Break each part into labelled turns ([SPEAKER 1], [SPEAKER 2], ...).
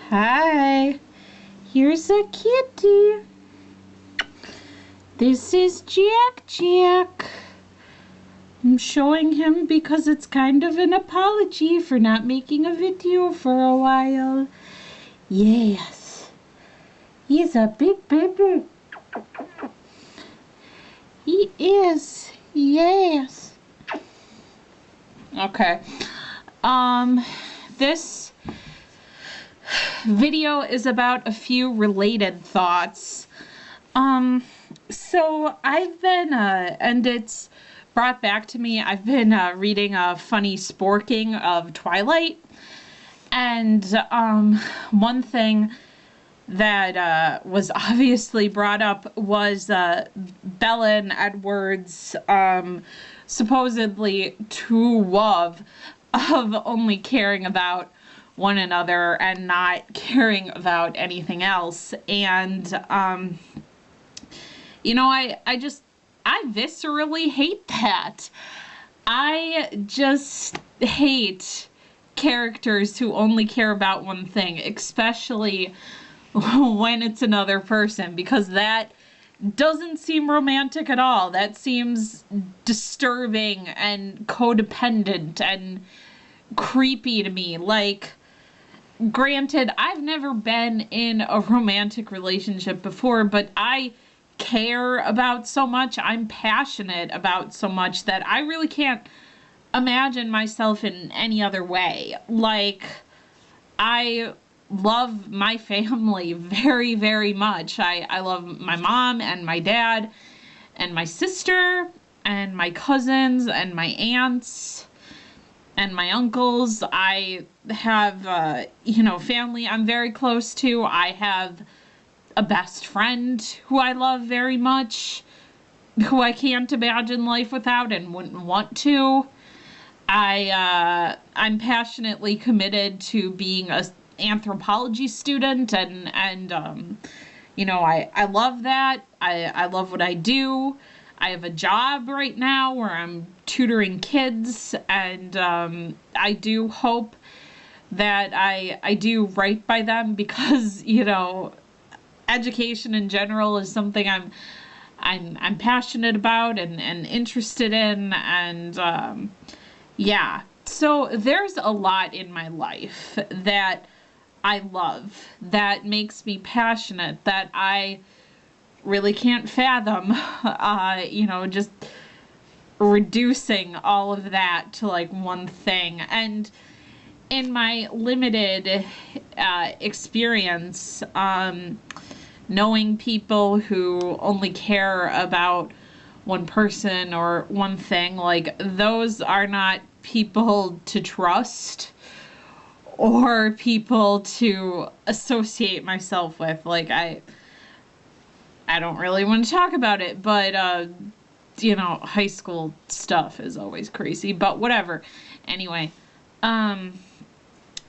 [SPEAKER 1] Hi, here's a kitty. This is Jack Jack. I'm showing him because it's kind of an apology for not making a video for a while. Yes, he's a big baby. He is, yes. Okay, this video is about a few related thoughts. So I've been, and it's brought back to me, I've been reading a funny sporking of Twilight, and one thing that was obviously brought up was Bella and Edward's supposedly true love of only caring about one another and not caring about anything else. And you know, I viscerally hate that. I just hate characters who only care about one thing, especially when it's another person, because that doesn't seem romantic at all. That seems disturbing and codependent and creepy to me. Like, granted, I've never been in a romantic relationship before, but I care about so much, I'm passionate about so much that I really can't imagine myself in any other way. Like, I love my family very, very much. I love my mom and my dad and my sister and my cousins and my aunts and my uncles. I have, family I'm very close to. I have a best friend who I love very much, who I can't imagine life without and wouldn't want to. I'm passionately committed to being a anthropology student, and I love that. I love what I do. I have a job right now where I'm tutoring kids, and I do hope that I do right by them, because education in general is something I'm passionate about and interested in, and yeah. So there's a lot in my life that I love, that makes me passionate, that I really can't fathom, just reducing all of that to like one thing. And in my limited experience, knowing people who only care about one person or one thing, like, those are not people to trust or people to associate myself with. Like, I don't really want to talk about it, but high school stuff is always crazy, but whatever. Anyway,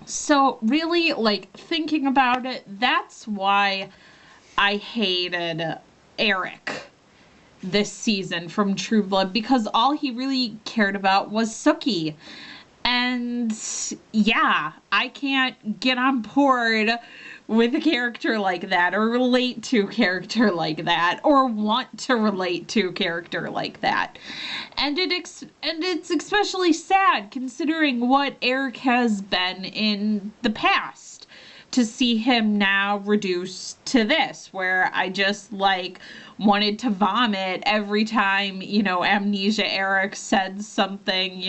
[SPEAKER 1] so really, like, thinking about it, that's why I hated Eric this season from True Blood, because all he really cared about was Sookie. And yeah, I can't get on board with a character like that, or relate to a character like that, or want to relate to a character like that. And it's especially sad considering what Eric has been in the past, to see him now reduced to this, where I just, like, wanted to vomit every time, Amnesia Eric said something,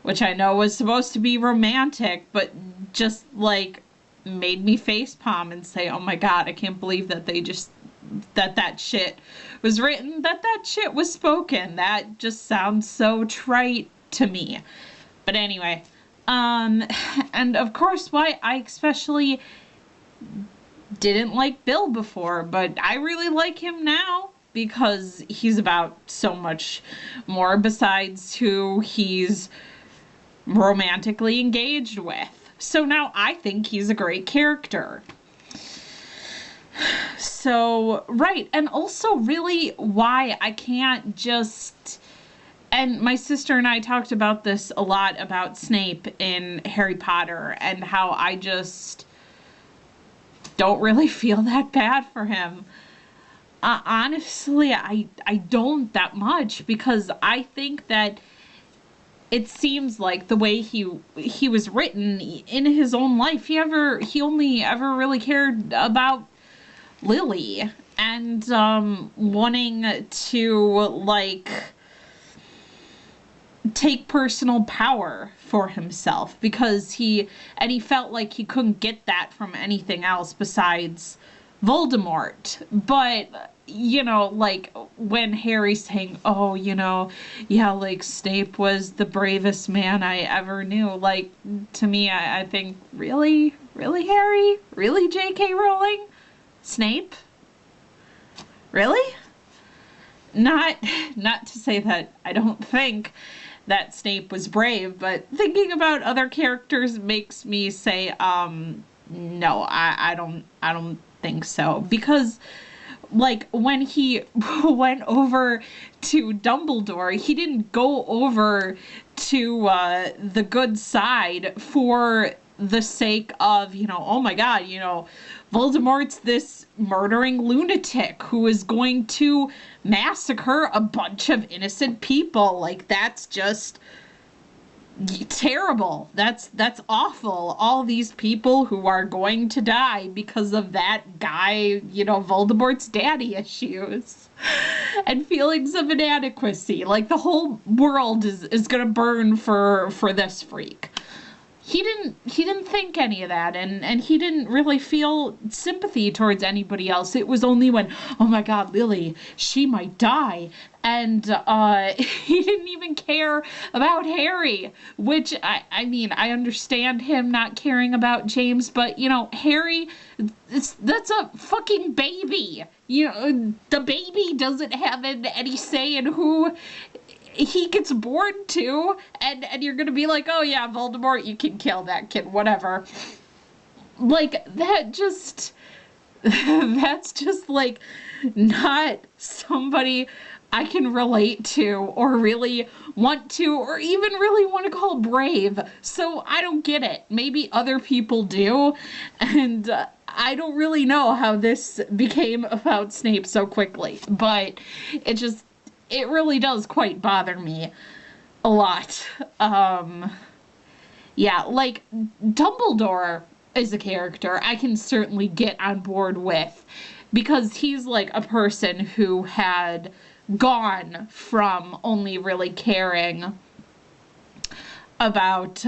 [SPEAKER 1] which I know was supposed to be romantic, but just, like, made me facepalm and say, oh my god, I can't believe that that shit was written, that shit was spoken. That just sounds so trite to me. But anyway, and of course, why I especially didn't like Bill before, but I really like him now, because he's about so much more besides who he's romantically engaged with. So now I think he's a great character. So, right, and also really why I can't just... And my sister and I talked about this a lot, about Snape in Harry Potter, and how I just don't really feel that bad for him. Honestly, I don't that much, because I think that it seems like the way he was written in his own life, he only ever really cared about Lily, and wanting to, like, take personal power for himself, because he felt like he couldn't get that from anything else besides Voldemort. But, you know, like, when Harry's saying, oh, you know, yeah, like, Snape was the bravest man I ever knew, like, to me, I think, really, Harry, really, J.K. Rowling, Snape, really? Not to say that I don't think that Snape was brave, but thinking about other characters makes me say, no, I don't think so. Because, like, when he went over to Dumbledore, he didn't go over to the good side for the sake of, you know, oh my god, you know, Voldemort's this murdering lunatic who is going to massacre a bunch of innocent people. Like, that's just terrible. That's awful. All these people who are going to die because of that guy, you know, Voldemort's daddy issues and feelings of inadequacy. Like, the whole world is gonna burn for this freak. He didn't think any of that, and he didn't really feel sympathy towards anybody else. It was only when, oh my god, Lily, she might die, and he didn't even care about Harry, which, I mean, I understand him not caring about James, but, you know, Harry, that's a fucking baby. You know, the baby doesn't have any say in who he gets born to, and you're gonna be like, oh yeah, Voldemort, you can kill that kid, whatever. Like, that's just, like, not somebody I can relate to, or really want to, or even really want to call brave. So I don't get it. Maybe other people do, and I don't really know how this became about Snape so quickly, but it really does quite bother me a lot. Yeah, like, Dumbledore is a character I can certainly get on board with, because he's, like, a person who had gone from only really caring about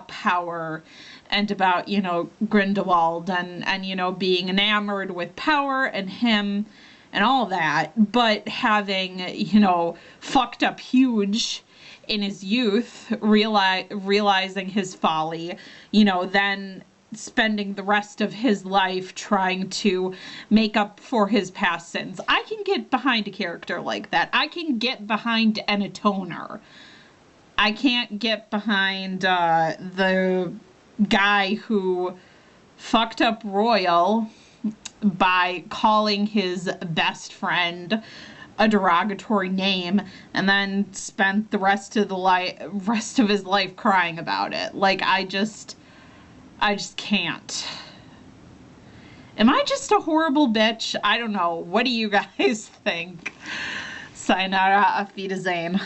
[SPEAKER 1] power and about, you know, Grindelwald and you know, being enamored with power and him and all that, but having, you know, fucked up huge in his youth, realizing his folly, you know, then spending the rest of his life trying to make up for his past sins. I can get behind a character like that. I can get behind Emma Toner. I can't get behind the guy who fucked up Royal by calling his best friend a derogatory name and then spent the rest of his life crying about it. Like, I just can't. Am I just a horrible bitch? I don't know. What do you guys think? Sayonara, auf Wiedersehen.